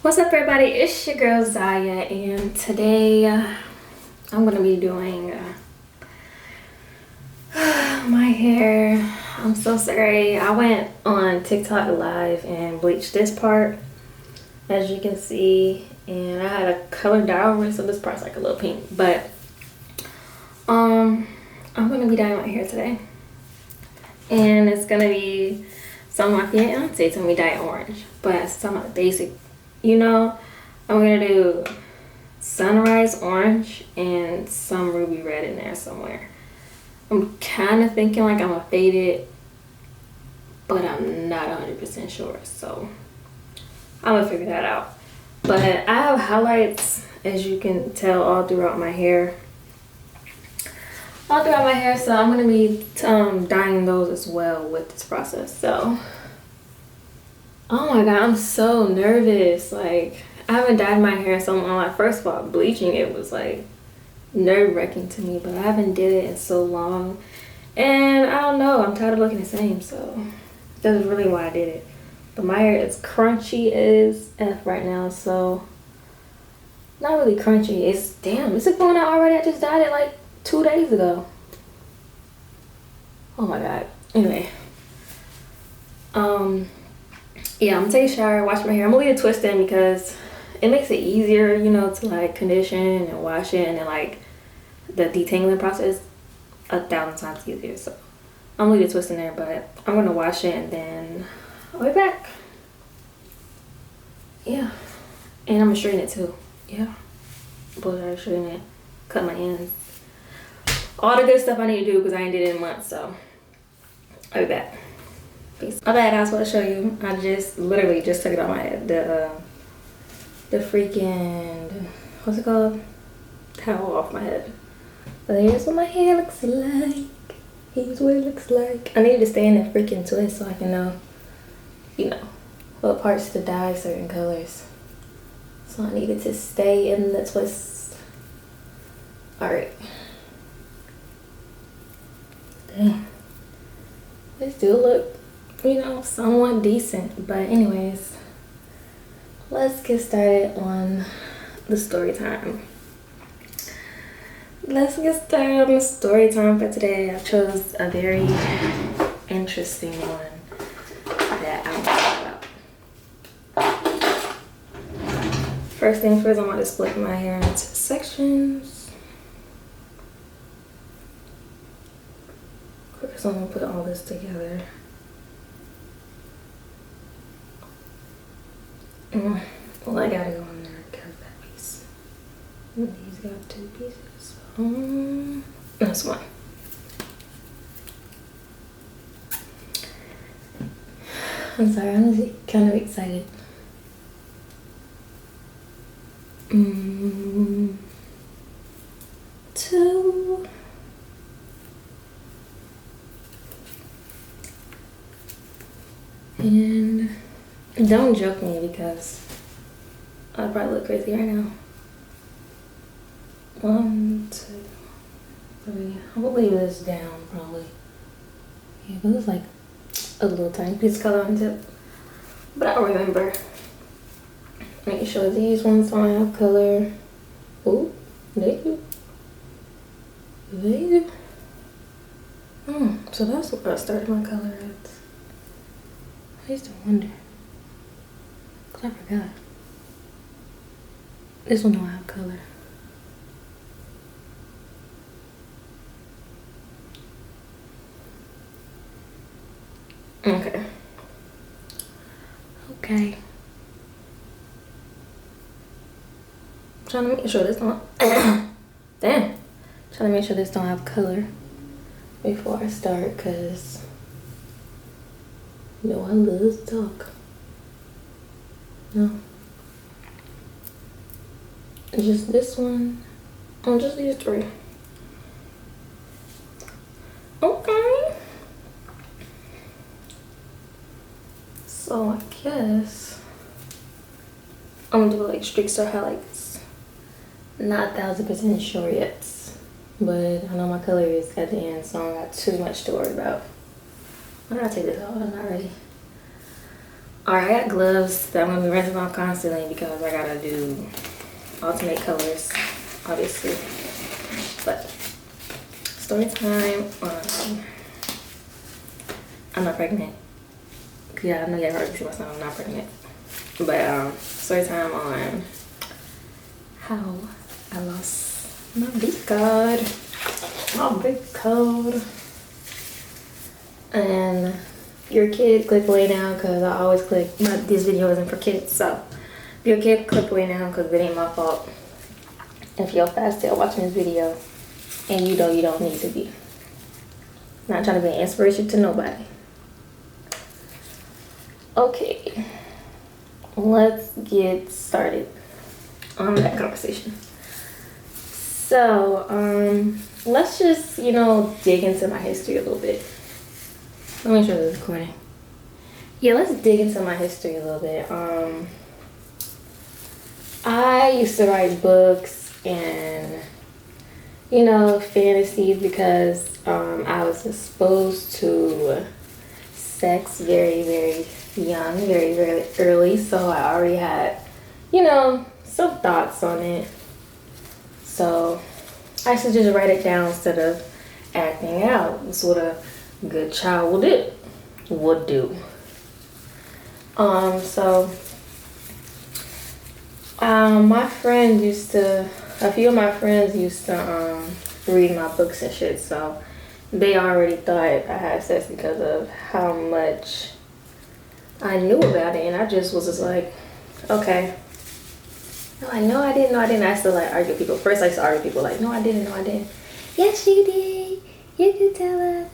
What's up, everybody? It's your girl Zaya, and today I'm gonna be doing my hair. I'm so sorry. I went on TikTok live and bleached this part, as you can see, and I had a color dye over it, so this part's like a little pink. But I'm gonna be dyeing my hair today, and it's gonna be some of my fiance told me dye it orange, but some of the basic. I'm gonna do sunrise orange and some ruby red in there somewhere. I'm kind of thinking like I'm gonna fade it, but I'm not 100% sure, so I'm gonna figure that out. But I have highlights, as you can tell, all throughout my hair. So I'm gonna be dyeing those as well with this process. So oh my god, I'm so nervous. Like, I haven't dyed my hair in so long. Like, first of all, bleaching it was like nerve-wracking to me, but I haven't did it in so long. And I don't know, I'm tired of looking the same, so that's really why I did it. But my hair is crunchy as F right now, so not really crunchy. It's damn, is it going out already? I just dyed it like 2 days ago. Oh my god. Anyway. Yeah, I'm gonna take a shower, wash my hair. I'm gonna leave it twisted because it makes it easier, to like condition and wash it, and then like the detangling process 1,000 times easier. So I'm gonna leave it twisted in there, but I'm gonna wash it and then I'll be back. Yeah, and I'm gonna straighten it too. Yeah, blow dry, straighten it, cut my ends, all the good stuff I need to do because I ain't did it in a month. So I'll be back. Peace. My bad, I was supposed to show you. I literally just took it off my head. The freaking, what's it called? Towel off my head. But here's what my hair looks like. Here's what it looks like. I need to stay in that freaking twist so I can know, what parts to dye certain colors. So I needed to stay in the twist. Alright. Dang. This do look, somewhat decent. But anyways, let's get started on the story time. Let's get started on the story time for today. I chose a very interesting one that I'm talking about. First things first, I'm going to split my hair into sections. First, I'm going to put all this together. Well, I gotta go in there because that piece. These got 2 pieces. That's one. I'm sorry, I'm just kind of excited. 2. And don't joke me because I probably look crazy right now. 1, 2, 3. I will leave this down probably. Yeah, but it's like a little tiny piece of color on the tip. But I'll remember. Make sure these ones don't have color. Oh, they do. They do. So that's what I started my color at. I used to wonder. Cause I forgot. This one don't have color. Okay. I'm trying to make sure this don't damn. Trying to make sure this don't have color before I start, cause I love to talk. No. Just this one. Oh, just these 3. Okay. So I guess I'm gonna do like streaks or highlights. Not 1,000% sure yet, but I know my color is at the end, so I don't got too much to worry about. Why did I take this out? I'm not ready. Alright, I got gloves that I'm gonna be rinsing off constantly because I gotta do alternate colors, obviously. But story time on I'm not pregnant. Yeah, I know y'all heard me say myself, I'm not pregnant. But story time on how I lost my big card. My big card. And your kid, click away now because I always click. This video isn't for kids, so if you're a kid, click away now because it ain't my fault. If you're fast still watching this video and you know you don't need to be. Not trying to be an inspiration to nobody. Okay, let's get started on that conversation. So, let's just, dig into my history a little bit. Let me make sure this is recording. Yeah, let's dig into my history a little bit. I used to write books and, fantasies because I was exposed to sex very, very young, very, very early. So I already had, some thoughts on it. So I used to just write it down instead of acting out. That's what a good child would do. A few of my friends used to read my books and shit, so they already thought I had sex because of how much I knew about it, and I just was just like, okay. No, I know I didn't. I used to argue with people. First I used to argue with people no, I didn't. Yes, you did. You can tell us.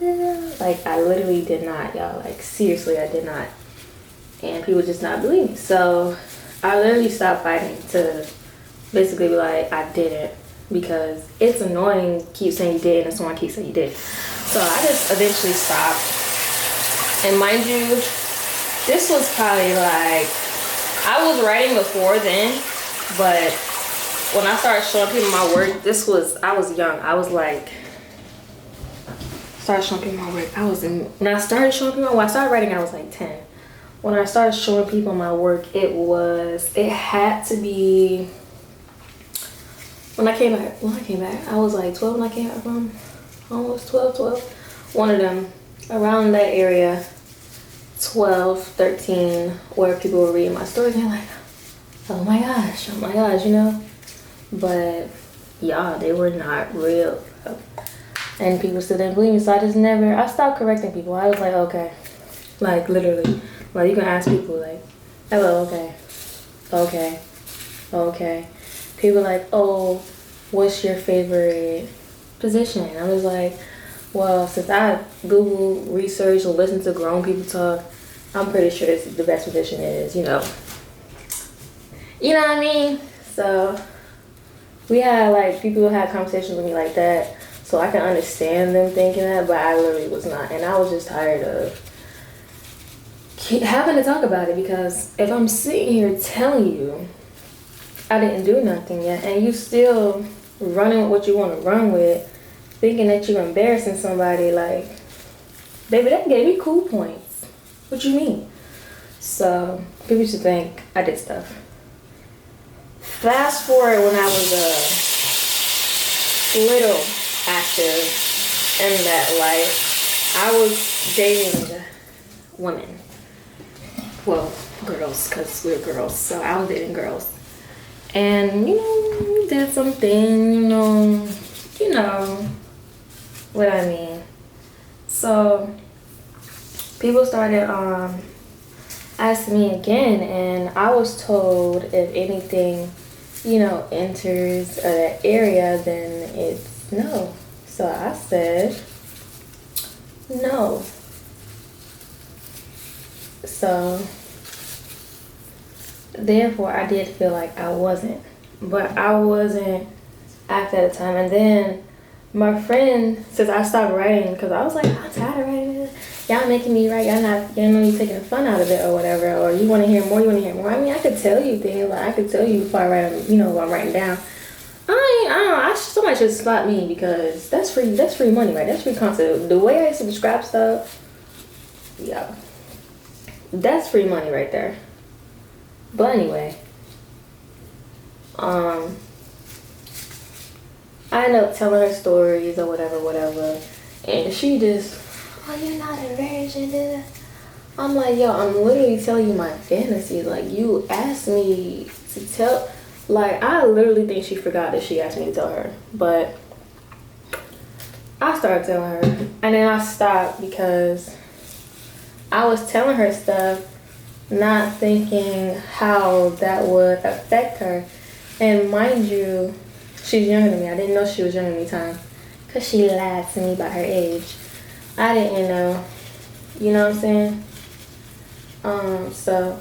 I literally did not, y'all. Seriously, I did not. And people just not believe me. So I literally stopped fighting to basically be I didn't. Because it's annoying keep saying you did and someone keeps saying you did. So I just eventually stopped. And mind you, this was probably I was writing before then. But when I started showing people my work, I was young. I was started showing people my work. When I started showing people, when I started writing, I was 10. When I started showing people my work, it had to be, when I came back, I was 12 when I came back from, almost 12. One of them, around that area, 12, 13, where people were reading my stories and they're oh my gosh, But yeah, they were not real. And people still didn't believe me, so I stopped correcting people. I was okay. Literally. You can ask people, hello, okay. People oh, what's your favorite position? I was well, since I Google, research, or listen to grown people talk, I'm pretty sure this is the best position is, You know what I mean? So we had people had conversations with me like that, so I can understand them thinking that, but I literally was not, and I was just tired of having to talk about it because if I'm sitting here telling you I didn't do nothing yet, and you still running with what you want to run with, thinking that you're embarrassing somebody, baby, that gave me cool points. What you mean? So people used to think I did stuff. Fast forward when I was a little active in that life, I was dating women. Well, girls, because we're girls. So I was dating girls. And, we did something, you know what I mean. So people started asking me again, and I was told if anything enters that area, then it's no. So I said no. So therefore I did feel like I wasn't, but I wasn't after the time. And then my friend, since I stopped writing, because I was I'm tired of writing this. Y'all making me write. You're taking the fun out of it or whatever. Or you want to hear more. I mean, I could tell you things. I could tell you before I write them. What I'm writing down. I don't know. Somebody should spot me because that's free. That's free money, right? That's free content. The way I used to describe stuff, yeah. that's free money right there. But anyway, I end up telling her stories or whatever, and she just, oh, you're not a virgin. I'm like, yo, I'm literally telling you my fantasy. Like, you asked me to tell. Like, I literally think she forgot that she asked me to tell her. But I started telling her, and then I stopped because I was telling her stuff, not thinking how that would affect her. And mind you, she's younger than me. I didn't know she was younger than me time, because she lied to me about her age. I didn't know. You know what I'm saying? So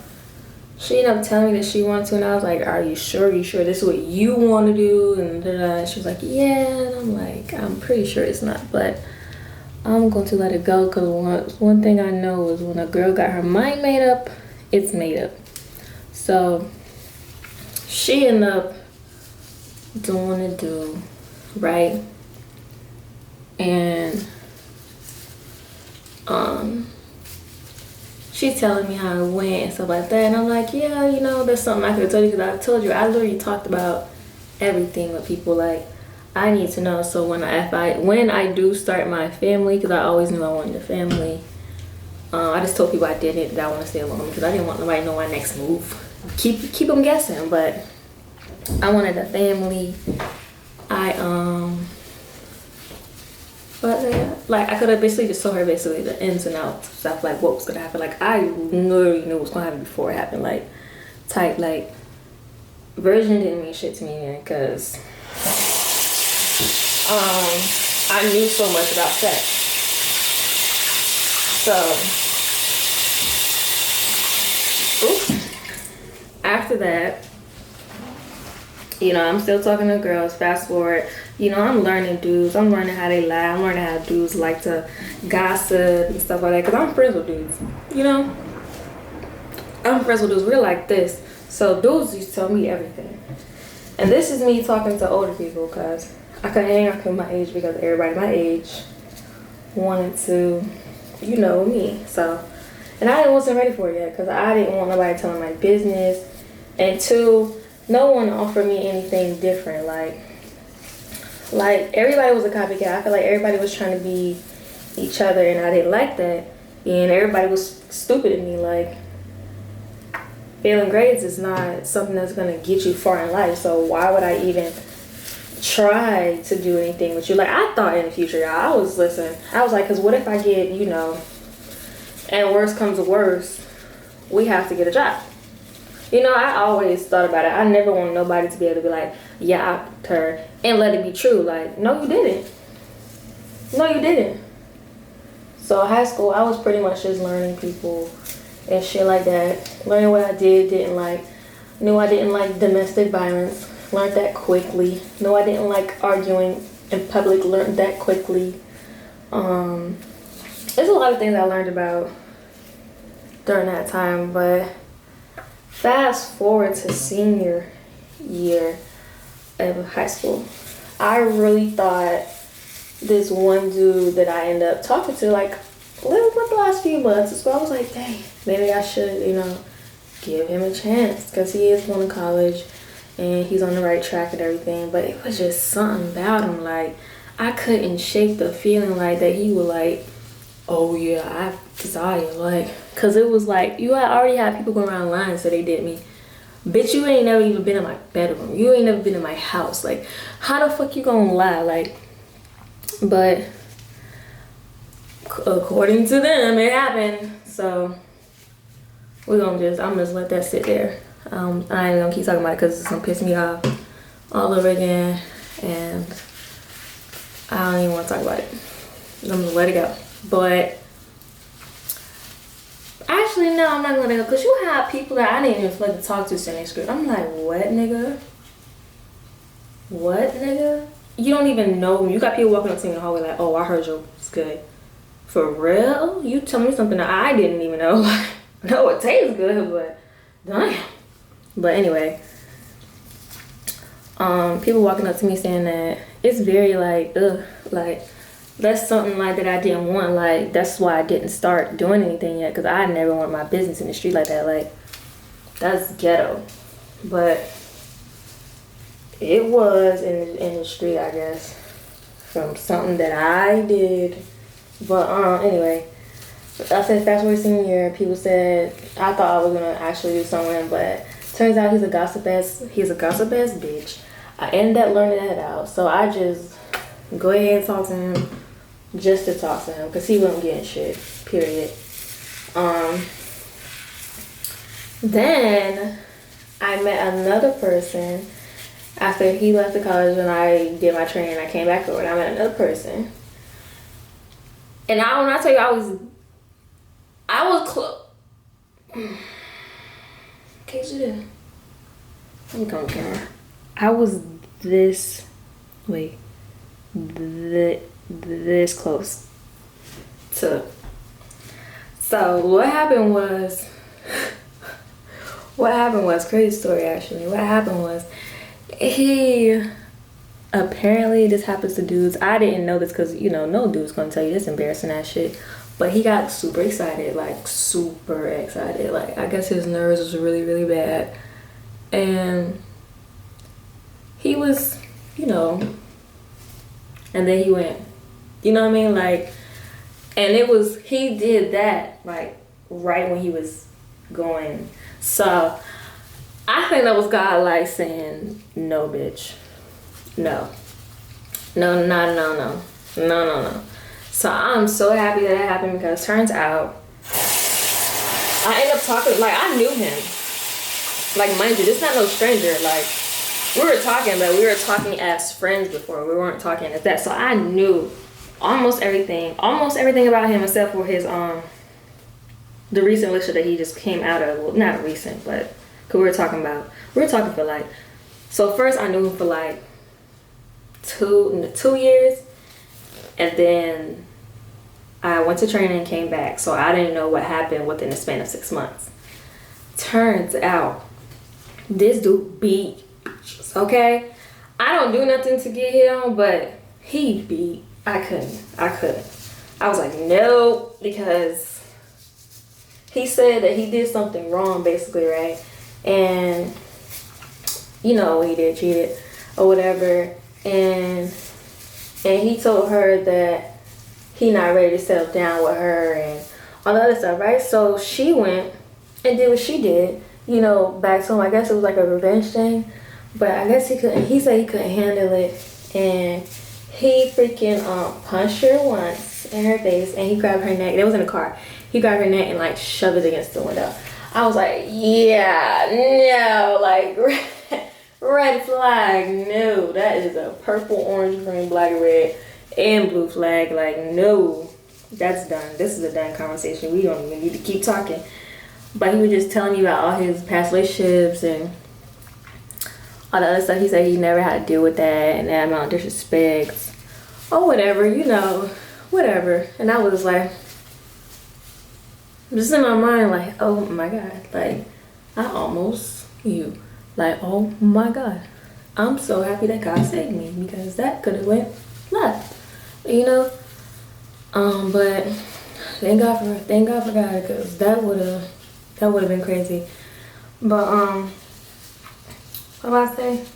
she ended up telling me that she wanted to, and I was like, are you sure? This is what you want to do? And she was like, yeah. And I'm like, I'm pretty sure it's not, but I'm going to let it go, because one thing I know is when a girl got her mind made up, it's made up. So she ended up doing the do, right? And she's telling me how it went and stuff like that, and I'm like, yeah, you know, that's something I could have told you, because I told you I literally talked about everything with people. Like, I need to know, so when I do start my family, because I always knew I wanted a family, I just told people I didn't, that I want to stay alone, because I didn't want nobody to know my next move. Keep them guessing, but I wanted a family. But yeah, like, I could have basically just told her basically the ins and outs stuff, like what was gonna happen. Like, I literally knew what was gonna happen before it happened. Like, like, virgin didn't mean shit to me then, because I knew so much about sex. So after that, you know, I'm still talking to girls. Fast forward, you know, I'm learning dudes. I'm learning how they lie. I'm learning how dudes like to gossip and stuff like that. Because I'm friends with dudes, you know? I'm friends with dudes. We're like this. So dudes used to tell me everything. And this is me talking to older people, because I couldn't hang out with my age, because everybody my age wanted to, you know, me. So, and I wasn't ready for it yet, because I didn't want nobody telling my business. And two, no one offered me anything different. Like everybody was a copycat. I feel like everybody was trying to be each other, and I didn't like that. And everybody was stupid at me. Like, failing grades is not something that's gonna get you far in life. So why would I even try to do anything with you? Like, I thought in the future, y'all, I was like, because what if I get, you know, and worse comes to worse, we have to get a job. You know, I always thought about it. I never want nobody to be able to be like, yeah, I fucked her, and let it be true. Like, no, you didn't. No, you didn't. So high school, I was pretty much just learning people and shit like that. Learning what I didn't like. Knew I didn't like domestic violence. Learned that quickly. Knew I didn't like arguing in public. Learned that quickly. There's a lot of things I learned about during that time, but fast forward to senior year of high school, I really thought this one dude that I ended up talking to, like, the last few months, so I was like, dang, maybe I should, you know, give him a chance, because he is going to college and he's on the right track and everything. But it was just something about him. Like, I couldn't shake the feeling like that he would like, oh yeah, I desire, like, because it was like, you had already had people go around lying, so they did me. Bitch, you ain't never even been in my bedroom. You ain't never been in my house. Like, how the fuck you gonna lie? Like, but according to them, it happened. So I'm just let that sit there. I ain't gonna keep talking about it, because it's gonna piss me off all over again, and I don't even want to talk about it. I'm gonna let it go. But actually, no, I'm not gonna let it go, because you have people that I didn't even fucking talk to since next grade. I'm like, what, nigga? What, nigga? You don't even know me. You got people walking up to me in the hallway like, oh, I heard yours good. For real? You tell me something that I didn't even know. No, it tastes good, but damn. But anyway, people walking up to me saying that it's very like, ugh, like, that's something like that I didn't want. Like, that's why I didn't start doing anything yet, because I never want my business in the street like that. Like, that's ghetto. But it was in the street, I guess, from something that I did. But anyway, I said fast forward senior year. People said I thought I was gonna actually do something, but turns out he's a gossip ass bitch. I ended up learning that out, so I just go ahead and talk to him just to talk to him, because he wasn't getting shit. Period. Then I met another person after he left the college and I did my training. I came back over and I met another person. And when I tell you I was close. Can't you do? Let me come on camera. I was this close to. So what happened was crazy story actually. What happened was he apparently, this happens to dudes. I didn't know this because, you know, no dude's gonna tell you this embarrassing ass shit. But he got super excited, like super excited. Like, I guess his nerves was really, really bad. And he was, you know, and then he went, you know what I mean? Like, and he did that, like, right when he was going. So, I think that was God, like, saying, no, bitch. No. No. So I'm so happy that happened, because turns out I ended up talking, like, I knew him. Like, mind you, this is not no stranger. Like, we were talking, but we were talking as friends before. We weren't talking as that. So I knew almost everything about him except for his the recent relationship that he just came out of. Well, not recent, but cause we were talking for like, so first I knew him for like 2 years, and then I went to training and came back, so I didn't know what happened within the span of 6 months. Turns out this dude beat bitches, okay? I don't do nothing to get hit on, but he beat. I couldn't. I was like, no, because he said that he did something wrong, basically, right? And you know, he did, cheated or whatever, and he told her that he not ready to settle down with her and all the other stuff, right? So she went and did what she did, you know, back to him. I guess it was like a revenge thing, but I guess he said he couldn't handle it, and he freaking punched her once in her face, and he grabbed her neck. It was in the car. He grabbed her neck and like shoved it against the window. I was like, yeah, no, like red flag, no. That is a purple, orange, green, black, red, and blue flag. Like, no, that's done. This is a done conversation. We don't even need to keep talking. But he was just telling me about all his past relationships and all the other stuff. He said he never had to deal with that and that amount of disrespect or whatever, you know, whatever. And I was like, just in my mind, like, oh my God, like, I almost you. Like, oh my God, I'm so happy that God saved me, because that could have went left, you know. But thank God for God, because that would have been crazy. But what about I say? Is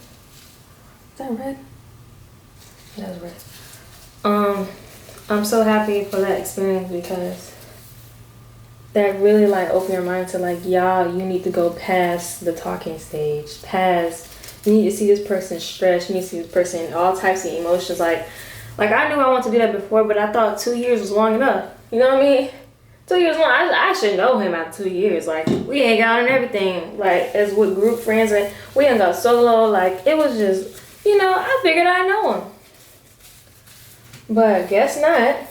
that red? That was red. I'm so happy for that experience, because that really like opened your mind to like, y'all, you need to go past the talking stage, you need to see this person stressed, you need to see this person all types of emotions. Like I knew I wanted to do that before, but I thought 2 years was long enough. You know what I mean? 2 years long. I should know him after 2 years. Like, we hang out and everything, like as with group friends, and we hung out solo. Like, it was just, you know, I figured I know him, but guess not.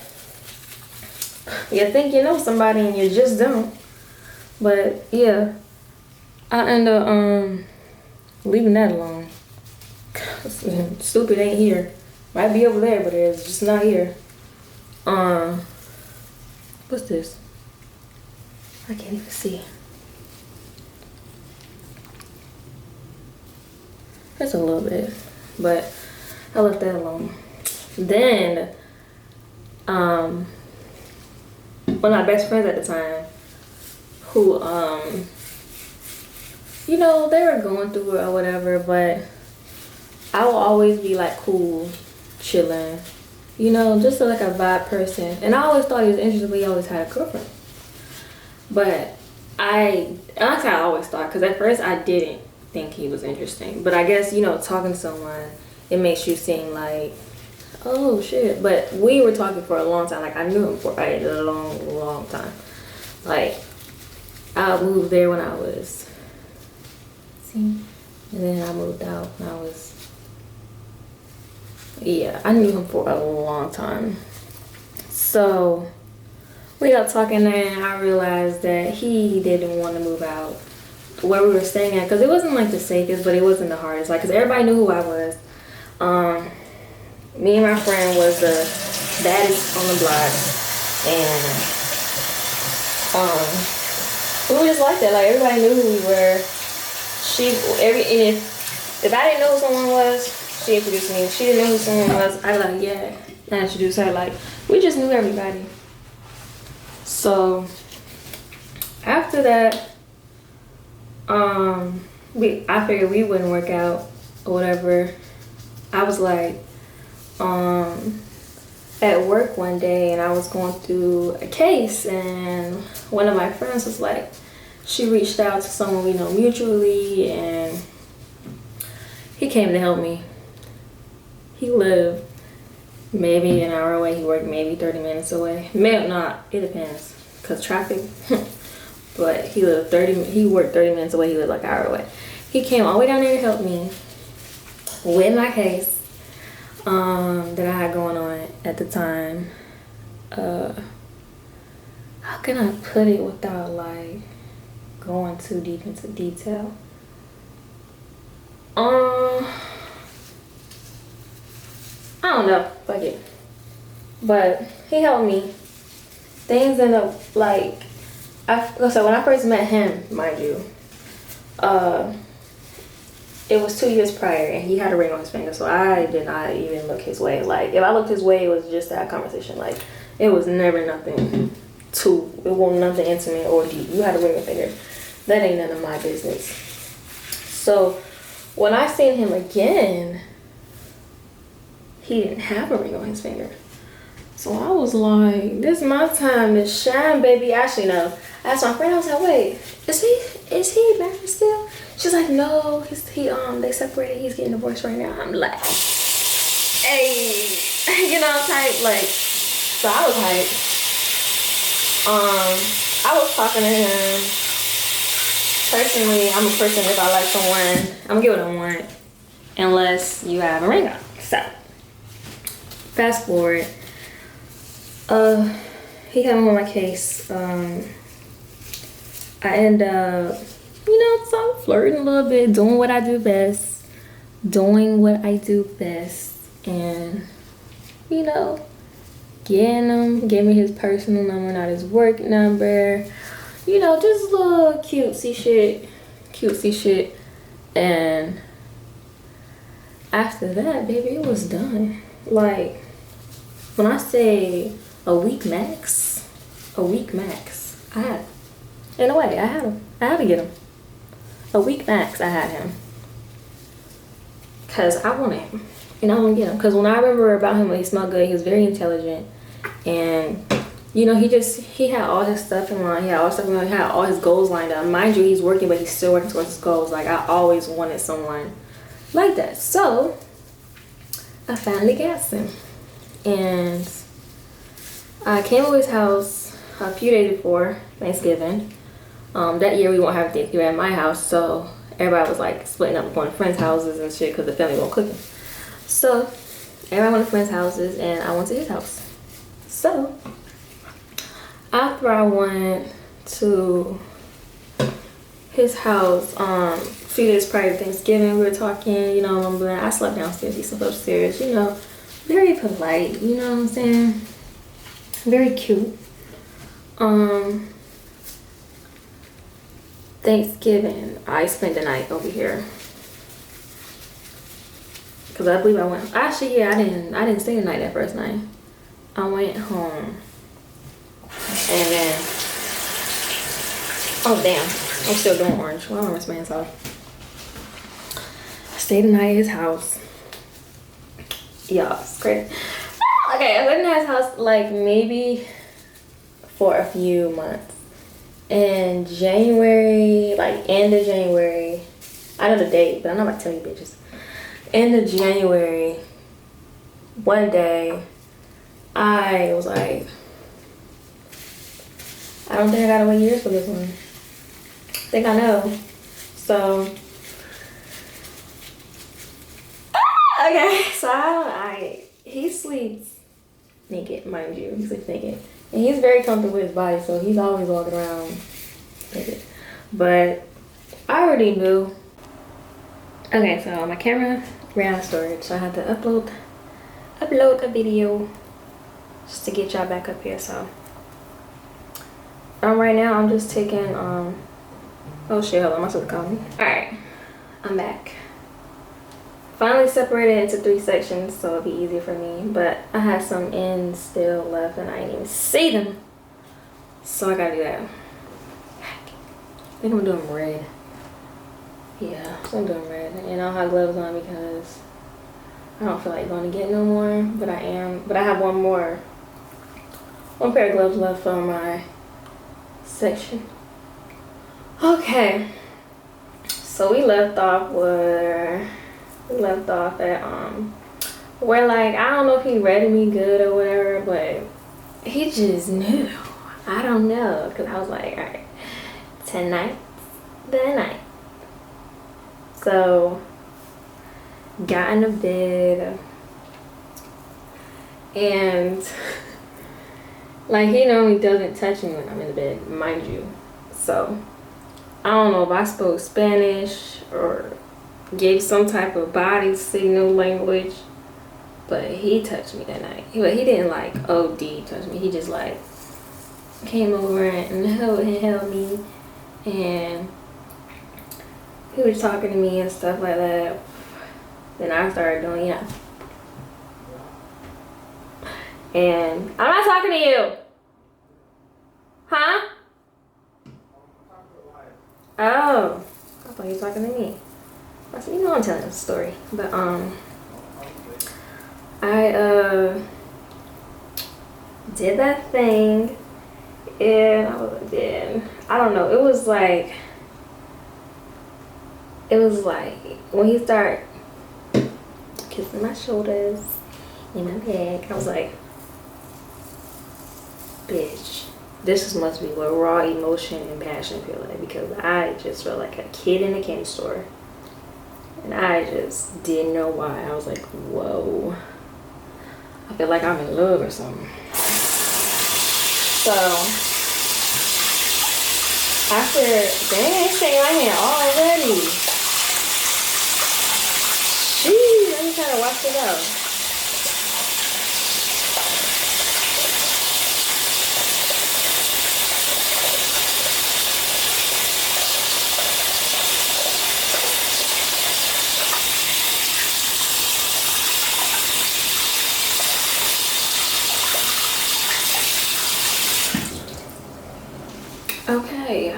You think you know somebody and you just don't. But yeah, I end up leaving that alone. Stupid ain't here. Might be over there, but it's just not here. What's this? I can't even see. That's a little bit, but I left that alone. Then one of my best friends at the time, who you know, they were going through it or whatever, but I will always be like cool, chilling, you know, just like a vibe person. And I always thought he was interesting, but he always had a girlfriend. But honestly, I always thought, because at first I didn't think he was interesting. But I guess, you know, talking to someone, it makes you seem like, oh shit. But we were talking for a long time. Like, I knew him for a long time. Like, I moved there when I was, and then I moved out when I was, yeah, I knew him for a long time. So we got talking and I realized that he didn't want to move out where we were staying at, because it wasn't like the safest, but it wasn't the hardest. Like, because everybody knew who I was. Me and my friend was the baddest on the block, and we were just like that. Like, everybody knew who we were. If I didn't know who someone was, she introduced me. If she didn't know who someone was, I was like, yeah, I introduced her. Like, we just knew everybody. So after that, I figured we wouldn't work out or whatever. I was like, at work one day, and I was going through a case, and one of my friends was like, she reached out to someone we know mutually, and he came to help me. He lived maybe an hour away. He worked maybe 30 minutes away. Maybe not. It depends, cause traffic. But he worked 30 minutes away. He lived like an hour away. He came all the way down there to help me with my case that I had going on at the time. How can I put it without like going too deep into detail? I don't know, fuck it. But he helped me. Things ended up like, so when I first met him, mind you, it was 2 years prior, and he had a ring on his finger, so I did not even look his way. Like, if I looked his way, it was just that conversation. Like, it was never nothing it wasn't nothing intimate or deep. You had a ring on your finger. That ain't none of my business. So when I seen him again, he didn't have a ring on his finger. So I was like, this is my time to shine, baby. Actually, no. I asked my friend, I was like, wait, is he married still? She's like, no, they separated, he's getting divorced right now. I'm like, hey, you know, type, like, so I was hyped. I was talking to him. Personally, I'm a person, if I like someone, I'm gonna give it a 1, unless you have a ring on. So, fast forward. He had me on my case. I end up, you know, so flirting a little bit, doing what I do best, and, you know, give me his personal number, not his work number, you know, just little cutesy shit, and after that, baby, it was done. Like, when I say a week max, I had him. I had to get him. A week max, I had him. Because I wanted him. And I want to get him. Because when I remember about him, he smelled good. He was very intelligent. And, you know, he had all his stuff in line. He had all his goals lined up. Mind you, he's working, but he's still working towards his goals. Like, I always wanted someone like that. So, I finally got him. And I came to his house a few days before Thanksgiving. That year we won't have Thanksgiving at my house, so everybody was like splitting up, going to friends' houses and shit because the family wasn't cooking. So everybody went to friends' houses and I went to his house. So after I went to his house, a few days prior to Thanksgiving, we were talking, you know, I slept downstairs, he slept upstairs, you know, very polite, you know what I'm saying? Very cute. Thanksgiving, I spent the night over here. Cause I believe I went. Actually, yeah, I didn't stay the night that first night. I went home and then, oh damn, I'm still doing orange. Well, I don't rinse my hands off. Stayed the night at his house. Y'all, it's crazy. Okay, I lived in his house like maybe for a few months. In January, like end of January, I know the date, but I'm not about to tell you bitches. End of January, one day, I was like, I don't think I gotta wait years for this one. I think I know. So, okay, so he sleeps naked, mind you. He sleeps naked. And he's very comfortable with his body, so he's always walking around naked. But I already knew. Okay, so my camera ran out of storage, so I had to upload a video just to get y'all back up here. So right now I'm just taking oh shit, hold on, my sister called me. Alright, I'm back. Finally separated into 3 sections, so it'll be easier for me. But I had some ends still left and I didn't even see them. So I gotta do that. I think I'm doing red. Yeah, so I'm doing red. And I don't have gloves on because I don't feel like going to get no more. But I have one pair of gloves left for my section. Okay. So we left off at where, like, I don't know if he read me good or whatever, but he just knew. I don't know, because I was like, all right, tonight's the night. So got in the bed and like, he normally doesn't touch me when I'm in the bed, mind you. So I don't know if I spoke Spanish or gave some type of body signal language, but he touched me that night. He didn't like OD touch me. He just like came over and held me, and he was talking to me and stuff like that. Then I started doing, and I'm not talking to you, huh? Oh, I thought you were talking to me. I said, I'm telling a story, but I did that thing, and I don't know. It was like when he started kissing my shoulders and my back, I was like, bitch, this must be what raw emotion and passion feel like, because I just felt like a kid in a candy store. And I just didn't know why. I was like, whoa. I feel like I'm in love or something. So, after, dang, it's taking my hand already. Jeez, let me try to wash it out. Okay, I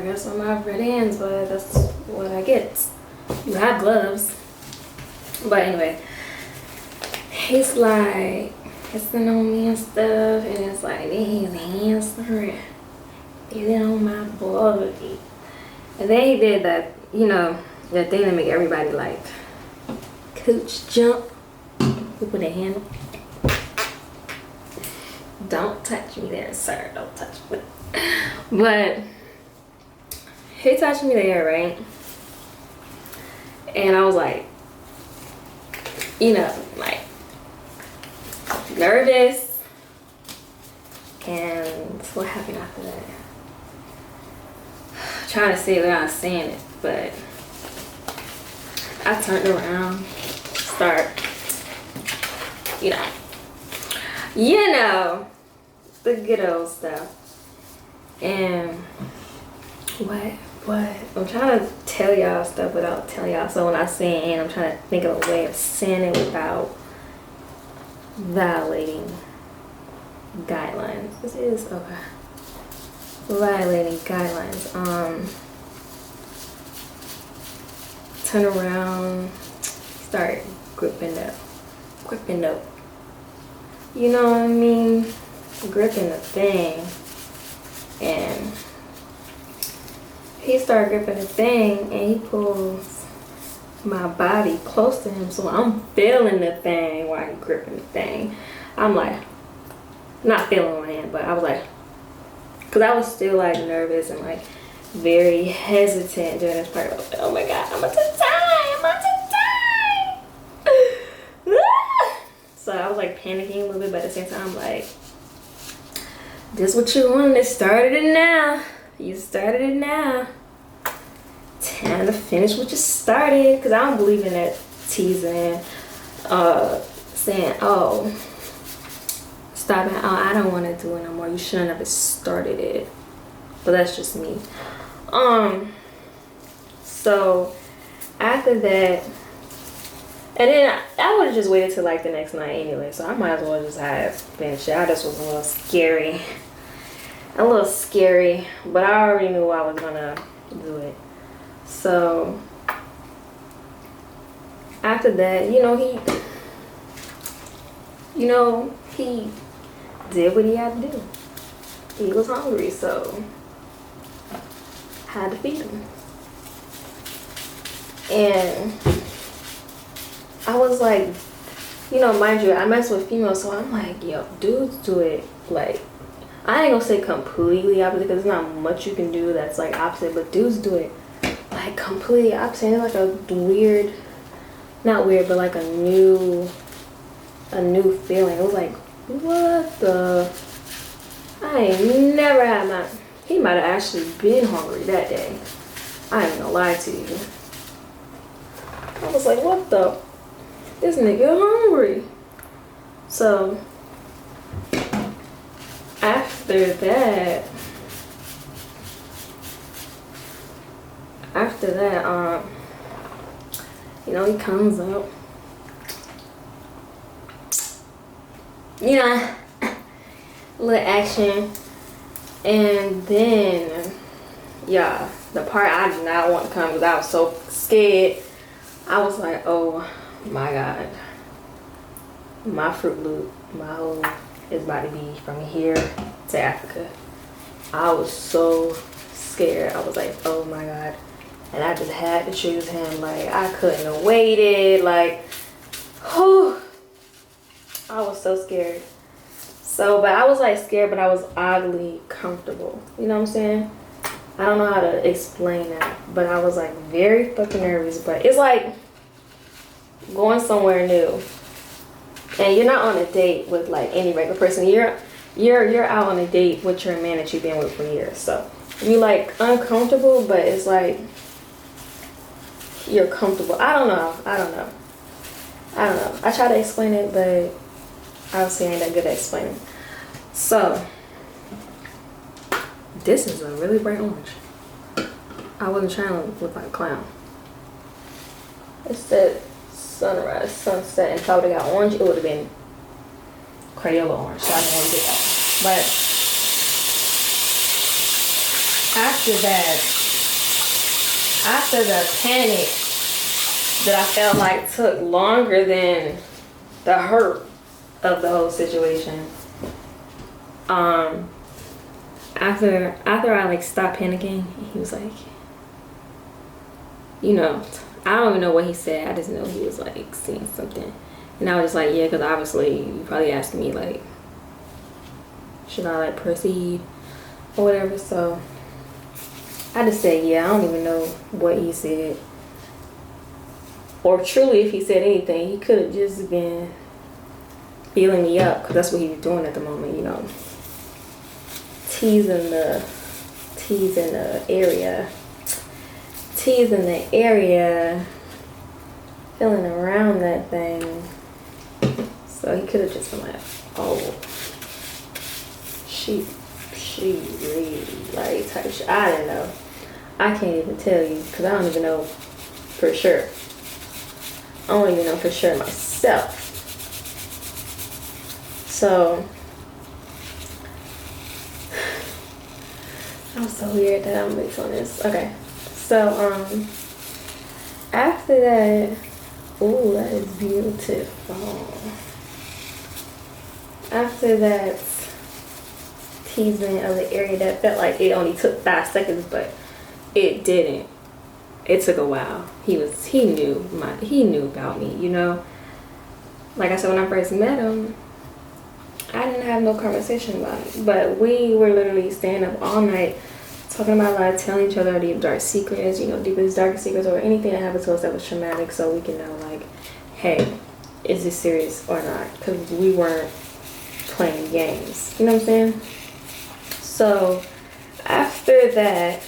guess I'm not red hands, but that's what I get. You have gloves. But anyway, he's like kissing on me and stuff, and it's like, then his hands started feeling on my body. And then he did that, that thing that make everybody like cooch jump. We put a hand. Don't touch me there, sir. Don't touch me. But he touched me there, right? And I was like, like nervous. And what happened after that? Trying to say it without saying it, but I turned around, start, the good old stuff. And what? I'm trying to tell y'all stuff without telling y'all. So when I say it, I'm trying to think of a way of saying it without violating guidelines. This is okay. Violating guidelines. Turn around, start gripping up. You know what I mean? Gripping the thing. And he started gripping the thing and he pulls my body close to him, so I'm feeling the thing while he's gripping the thing. I'm like, not feeling my hand, but I was like, because I was still like nervous and like very hesitant during this part. I was like, oh my god, I'm about to die. So I was like panicking a little bit, but at the same time, like, this what you wanted. Started it now. You started it now. Time to finish what you started. Because I don't believe in that teasing, saying, oh, stop it. Oh, I don't want to do it no more. You shouldn't have started it. But that's just me. So after that, and then I would have just waited till like the next night anyway. So I might as well just have finished it. I just was a little scary. But I already knew I was gonna do it. So after that, he did what he had to do. He was hungry, so I had to feed him. And I was like, mind you, I mess with females, so I'm like, yo, dudes do it like, I ain't gonna say completely opposite because there's not much you can do that's like opposite, but dudes do it like completely opposite. It's like a weird, not weird, but like a new feeling. It was like, what the? I ain't never had he might have actually been hungry that day. I ain't gonna lie to you. I was like, what the? This nigga hungry. So after that, he comes up. Little action. And then, yeah, the part I did not want to come because I was so scared. I was like, oh my god. My Fruit Loop, my whole is about to be from here to Africa. I was so scared. I was like, oh my god. And I just had to choose him. Like, I couldn't have waited. Like, whew. I was so scared. So, but I was like scared, but I was oddly comfortable. You know what I'm saying? I don't know how to explain that. But I was like very fucking nervous. But it's like going somewhere new. And you're not on a date with like any regular person. You're out on a date with your man that you've been with for years. So you like uncomfortable, but it's like you're comfortable. I don't know. I try to explain it, but obviously I ain't that good at explaining. So this is a really bright orange. I wasn't trying to look like a clown. It said sunrise, sunset, and if I would have got orange, it would have been Crayola orange. So I didn't want to get that. But after the panic that I felt like took longer than the hurt of the whole situation, after I like stopped panicking, he was like, I don't even know what he said. I just know he was like seeing something. And I was just like, yeah, because obviously you probably asked me like, should I like proceed or whatever. So I just said, yeah, I don't even know what he said. Or truly, if he said anything, he could have just been feeling me up, because that's what he was doing at the moment, teasing the area, feeling around that thing. So he could have just been like, oh, she really like type shit. I don't know. I can't even tell you, because I don't even know for sure. I don't even know for sure myself. So I'm so weird that I'm mixed on this. Okay. So, after that, oh, that is beautiful. After that teasing of the area that felt like it only took 5 seconds, but it didn't. It took a while. He knew about me, you know. Like I said, when I first met him, I didn't have no conversation about it, but we were literally staying up all night talking about life, telling each other our deep dark secrets, you know, deepest darkest secrets, or anything that happened to us that was traumatic, so we can know, like, hey, is this serious or not? Because we weren't playing games, you know what I'm saying? So after that,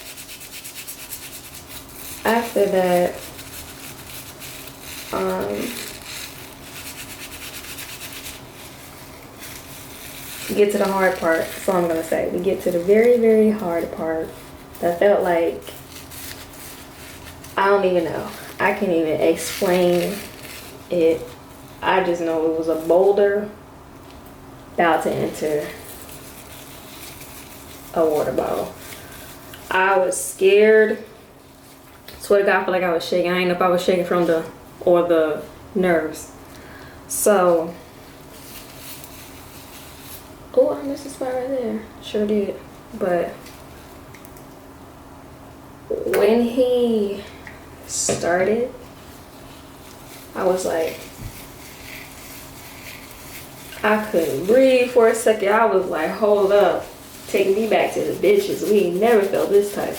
get to the hard part. That's all I'm gonna say. We get to the very, very hard part that felt like, I don't even know. I can't even explain it. I just know it was a boulder about to enter a water bottle. I was scared. Swear to God, I feel like I was shaking. I didn't know if I was shaking from the nerves. So, oh, I missed a spot right there. Sure did. But when he started, I was like, I couldn't breathe for a second. I was like, hold up. Take me back to the bitches. We ain't never felt this type.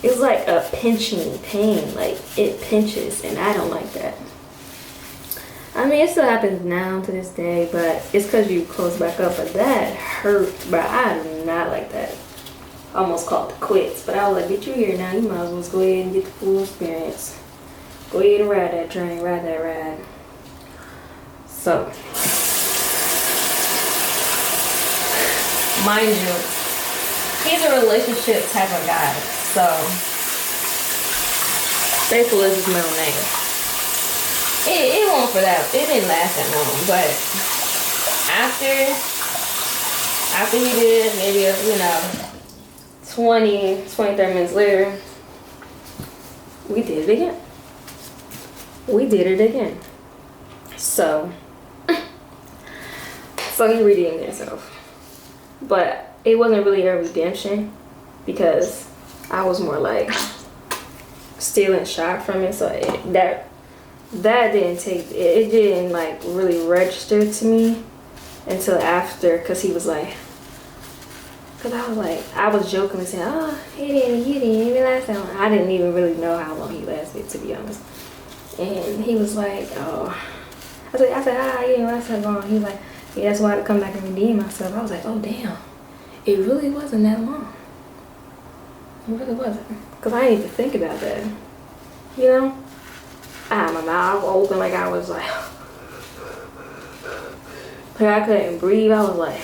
It was like a pinching pain. Like, it pinches, and I don't like that. I mean, it still happens now to this day, but it's because you close back up. But that hurt, but I do not like that. I almost called it quits, but I was like, get you here now. You might as well just go ahead and get the full experience. Go ahead and ride that train, ride that ride. So, mind you, he's a relationship type of guy. So, Faithful is his middle name. It won't for that. It didn't last that long, but after he did, maybe 30 minutes later, we did it again. So he redeemed himself, but it wasn't really a redemption because I was more like still in shock from it. So that didn't take, it didn't like really register to me until after, because he was like, because I was joking and saying, oh, he didn't even last that long. I didn't even really know how long he lasted, to be honest. And he was like, oh, I said, he didn't last that long. He was like, yeah, that's why I had to come back and redeem myself. I was like, oh damn, it really wasn't that long. It really wasn't, because I didn't even think about that, you know. I had my mouth open, like I was like I couldn't breathe. I was like,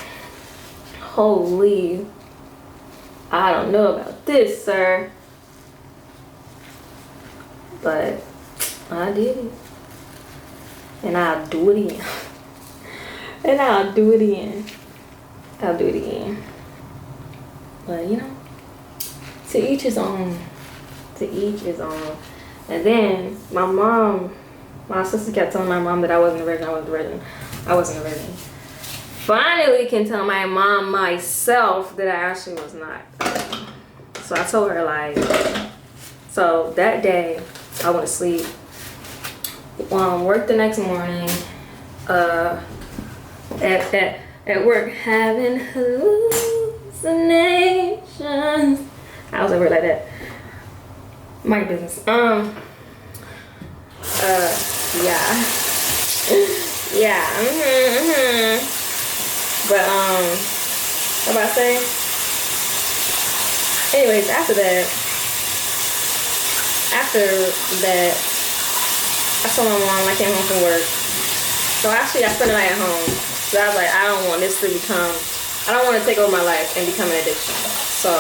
holy, I don't know about this, sir. But I did it. And I'll do it again. And I'll do it again. But you know, to each his own. And then my sister kept telling my mom that I wasn't a virgin. Finally can tell my mom myself that I actually was not. So I told her, like, so that day I went to sleep. Worked the next morning. At work having hallucinations. I was over like that. My business. Yeah. But what about to say? Anyways, after that, I told my mom I came home from work. So actually, I spent the night at home. So I was like, I don't want to take over my life and become an addiction. So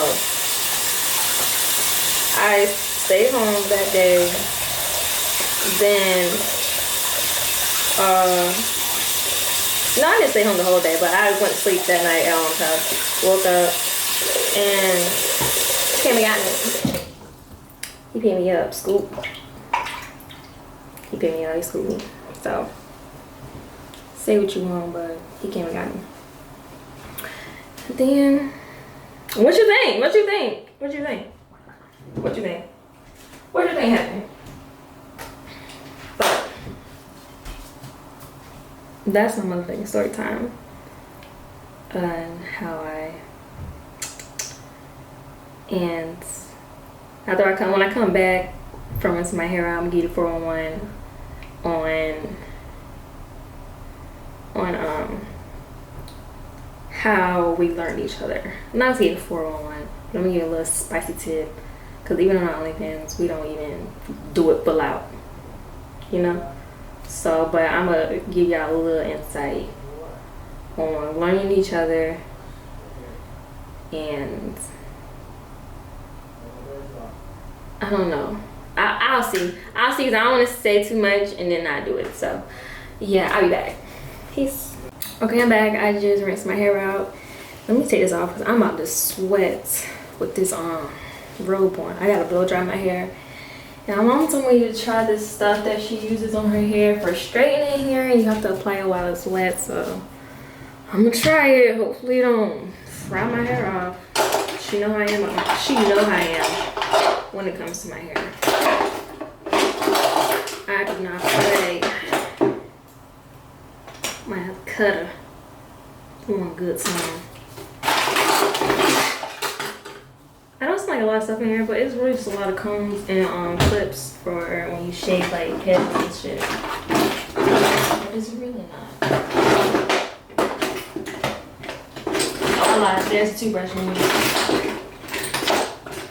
I stayed home that day. Then, no, I didn't stay home the whole day, but I went to sleep that night at mom's house. Woke up, And he came and got me. He picked me up, scoop. He picked me up, he scooped me. So, say what you want, but he came and got me. And then, what you think? What you think? What you think? What you think? What do you think happened? But that's my motherfucking story time on how and after when I come back from rinsing my hair out, I'm gonna give you 411 on how we learned each other. Not to get 411. Let me give you a little spicy tip, because even on our OnlyFans, we don't even do it full out, you know. So, but I'm gonna give y'all a little insight on learning each other, and I don't know. I'll see. I'll see, because I don't want to say too much and then not do it. So, yeah, I'll be back. Peace. Okay, I'm back. I just rinsed my hair out. Let me take this off because I'm about to sweat with this robe on. I gotta blow dry my hair. And my mom told me to try this stuff that she uses on her hair for straightening hair, and you have to apply it while it's wet. So I'm gonna try it. Hopefully it don't fry my hair off. She know how I am. She know how I am when it comes to my hair. I do not play. Might have to cut her. One good time. I know it's like a lot of stuff in here, but it's really just a lot of combs and clips for when you shave like heads and shit. But it's really not. Oh, I lied. There's a toothbrush in here.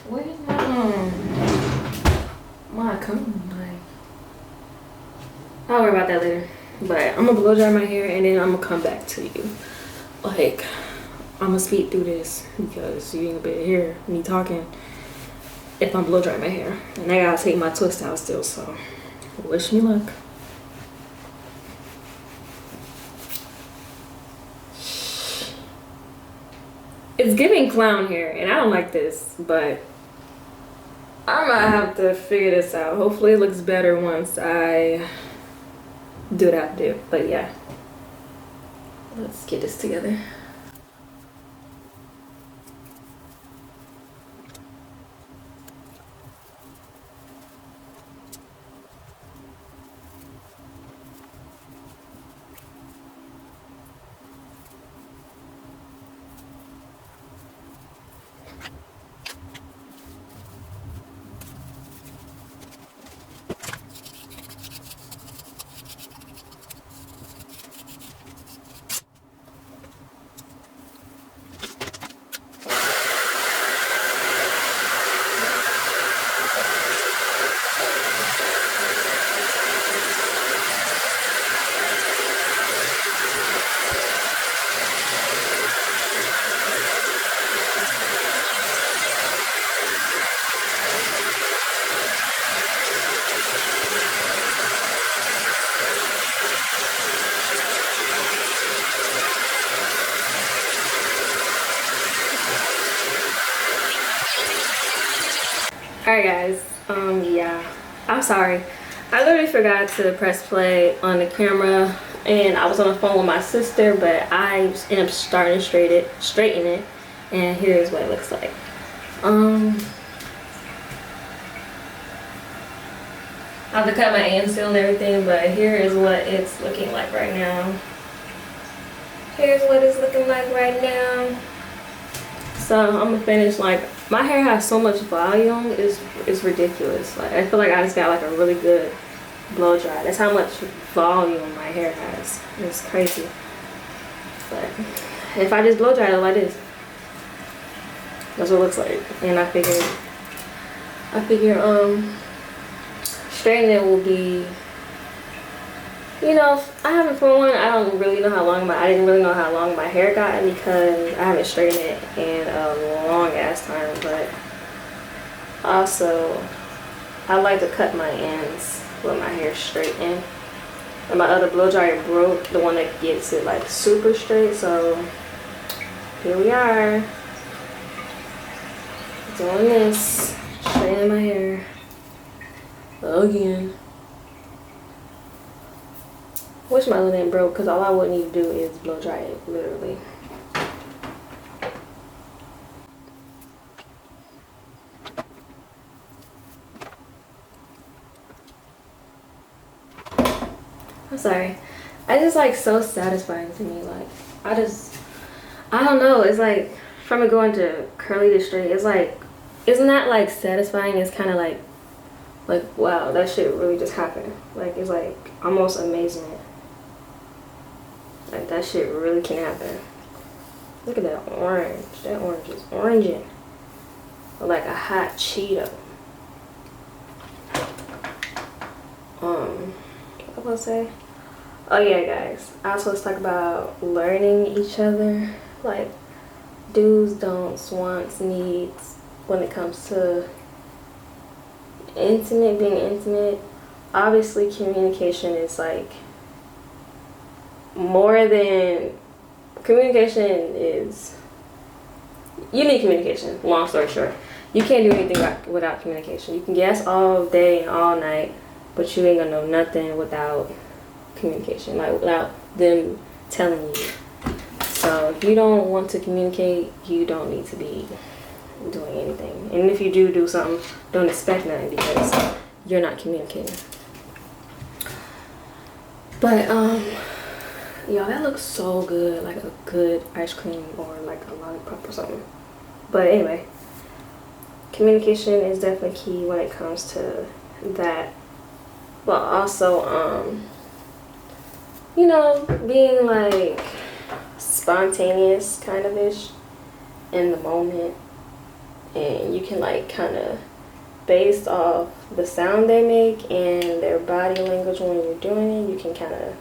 Where's my comb? Like, I'll worry about that later. But I'm gonna blow dry my hair and then I'm gonna come back to you. Like, I'm gonna speed through this because you ain't gonna hear me talking if I'm blow dry my hair. And I gotta take my twist out still, so wish me luck. It's giving clown hair and I don't like this, but I might have to figure this out. Hopefully it looks better once I do what I have to do. But yeah, let's get this together. Alright guys, yeah, I'm sorry. I literally forgot to press play on the camera and I was on the phone with my sister, but I ended up starting to straighten it, and here's what it looks like. I have to cut my ends still and everything, but here is what it's looking like right now. Here's what it's looking like right now. So I'm gonna finish. Like, my hair has so much volume, it's ridiculous. Like, I feel like I just got like a really good blow dry. That's how much volume my hair has. It's crazy. But if I just blow dry it like this, that's what it looks like. And I figure straightening it will be, you know, I haven't, for one, I don't really know how long I didn't really know how long my hair got because I haven't straightened it in a long ass time. But also, I like to cut my ends with my hair straightened. And my other blow dryer broke, the one that gets it like super straight. So here we are. Doing this, straightening my hair again. Wish my linen broke, because all I would need to do is blow dry it, literally. I'm sorry. I just like so satisfying to me. Like I don't know. It's like from it going to curly to straight. It's like, isn't that like satisfying? It's kind of like wow, that shit really just happened. Like it's like almost amazement. Like that shit really can happen. Look at that orange. That orange is oranging. Like a hot Cheeto. What was I say? Oh yeah, guys. I was supposed to talk about learning each other. Like do's, don'ts, wants, needs when it comes to being intimate. Obviously communication is like more than communication is, you need communication, long story short. You can't do anything without communication. You can guess all day and all night, but you ain't gonna know nothing without communication, like without them telling you. So if you don't want to communicate, you don't need to be doing anything. And if you do something, don't expect nothing, because you're not communicating. But y'all, that looks so good, like a good ice cream or like a lollipop or something. But anyway, communication is definitely key when it comes to that. But also, you know, being like spontaneous kind of ish in the moment. And you can like kind of, based off the sound they make and their body language when you're doing it, you can kind of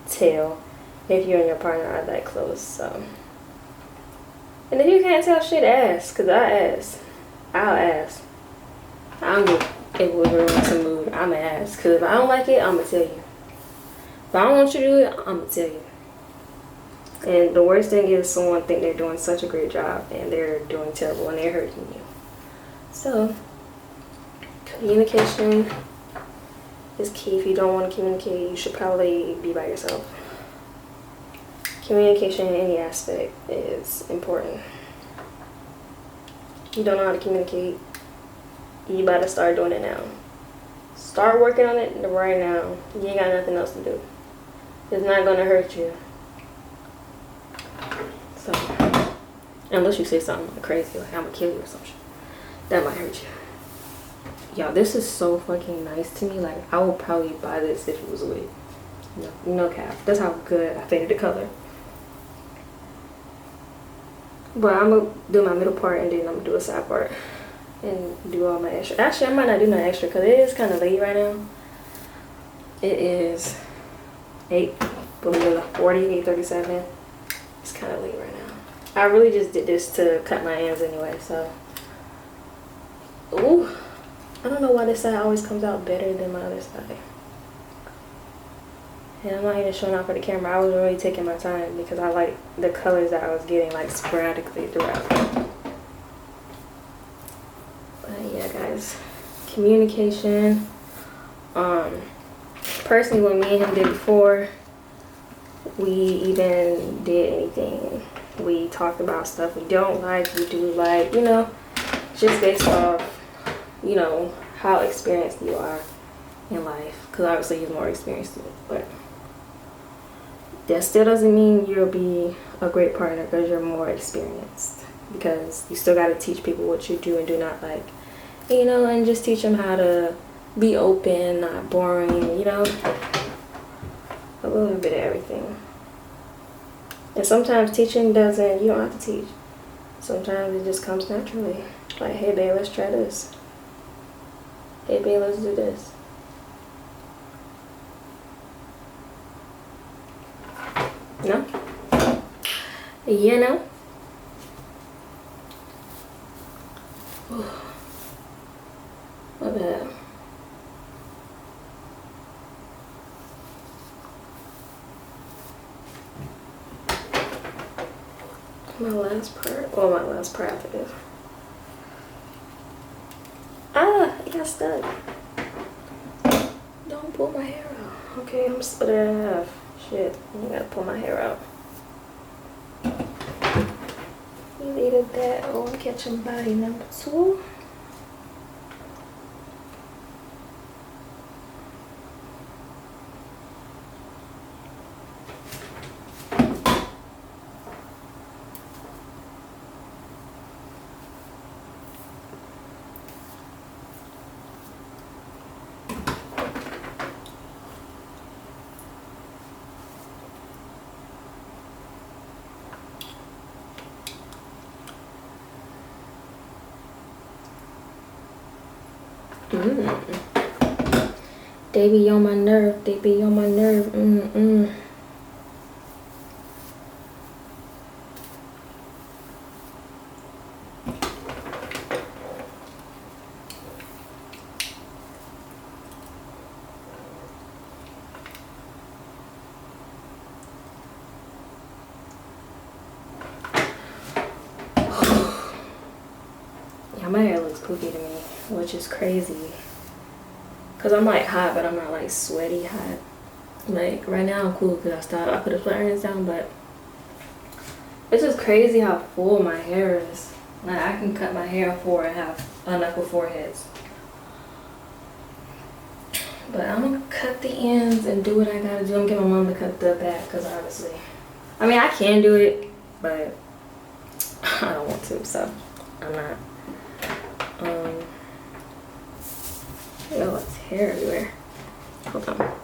tell if you and your partner are that close. So, and if you can't tell shit, ask, because I'll ask. I don't give if we're in some mood, I'ma ask, because if I don't like it, I'ma tell you. If I don't want you to do it, I'ma tell you. And the worst thing is someone think they're doing such a great job and they're doing terrible and they're hurting you. So communication is key. If you don't want to communicate, you should probably be by yourself. Communication in any aspect is important. You don't know how to communicate, you better start doing it now. Start working on it right now. You ain't got nothing else to do. It's not gonna hurt you. So, unless you say something crazy like I'm gonna kill you or some shit, that might hurt you. Y'all, this is so fucking nice to me. Like, I would probably buy this if it was a wig. No cap. That's how good I faded the color. But I'm gonna do my middle part and then I'm gonna do a side part and do all my extra. Actually, I might not do no extra because it is kind of late right now. It is 8:37. It's kind of late right now. I really just did this to cut my ends anyway, so. Ooh, I don't know why this side always comes out better than my other side. And I'm not even showing off for the camera. I was really taking my time because I like the colors that I was getting like sporadically throughout. But yeah, guys, communication. Personally, what me and him did before we even did anything, we talked about stuff we don't like, we do like, you know, just based off, you know, how experienced you are in life. Because obviously he's more experienced than me, but that still doesn't mean you'll be a great partner because you're more experienced. Because you still got to teach people what you do and do not like, you know, and just teach them how to be open, not boring, you know, a little bit of everything. And sometimes teaching you don't have to teach. Sometimes it just comes naturally. Like, hey babe, let's try this. Hey babe, let's do this. No? You know? My bad. My last part after this. got stuck. Don't pull my hair out. Okay, I'm split it in half. Shit, I gotta pull my hair out. You needed that. Oh, I'm catching body number 2. They be on my nerve. They be on my nerve. Yeah, my hair looks poofy to me, which is crazy. Cause I'm like hot, but I'm not like sweaty hot. Like right now I'm cool because I put the split irons down, but it's just crazy how full my hair is. Like I can cut my hair 4 and have unequal foreheads. But I'm gonna cut the ends and do what I gotta do. I'm gonna get my mom to cut the back because obviously, I mean I can do it, but I don't want to, so I'm not. Oh, it's hair everywhere. Hold on.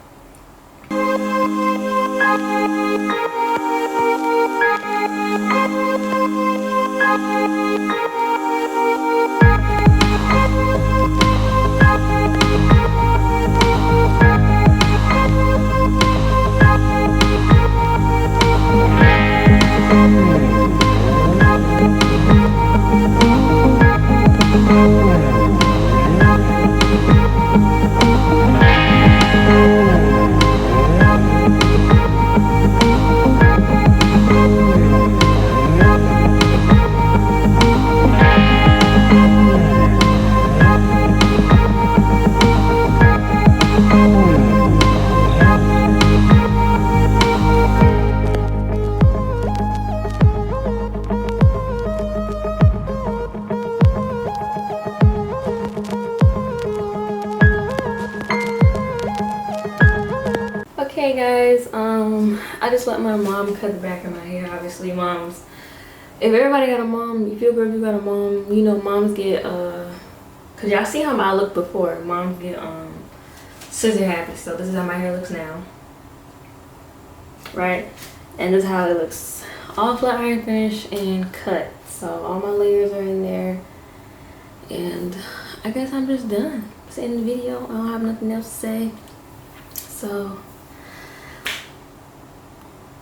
Okay guys, I just let my mom cut the back of my hair. Obviously moms, if everybody got a mom, you feel good if you got a mom, you know moms get cause y'all see how I looked before, moms get scissor happy. So this is how my hair looks now, right? And this is how it looks, all flat iron finish and cut. So all my layers are in there, and I guess I'm just done. That's the end of the video. I don't have nothing else to say. So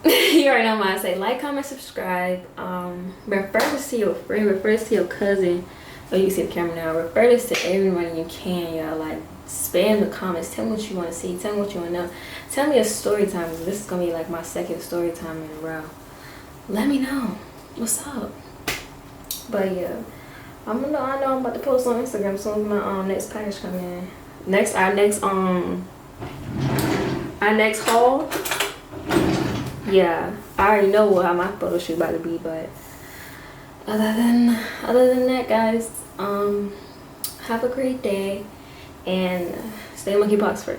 you already know what I say. Like, comment, subscribe. Refer this to your friend. Refer this to your cousin. Oh, you can see the camera now. Refer this to everyone you can, y'all. Like, spam the comments. Tell me what you want to see. Tell me what you want to know. Tell me a story time. This is gonna be like my second story time in a row. Let me know what's up. But yeah, I know I'm about to post on Instagram soon as my next package come in. Our next haul. Yeah, I already know how my photo shoot about to be, but other than that, guys, have a great day and stay monkeypox free.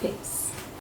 Peace.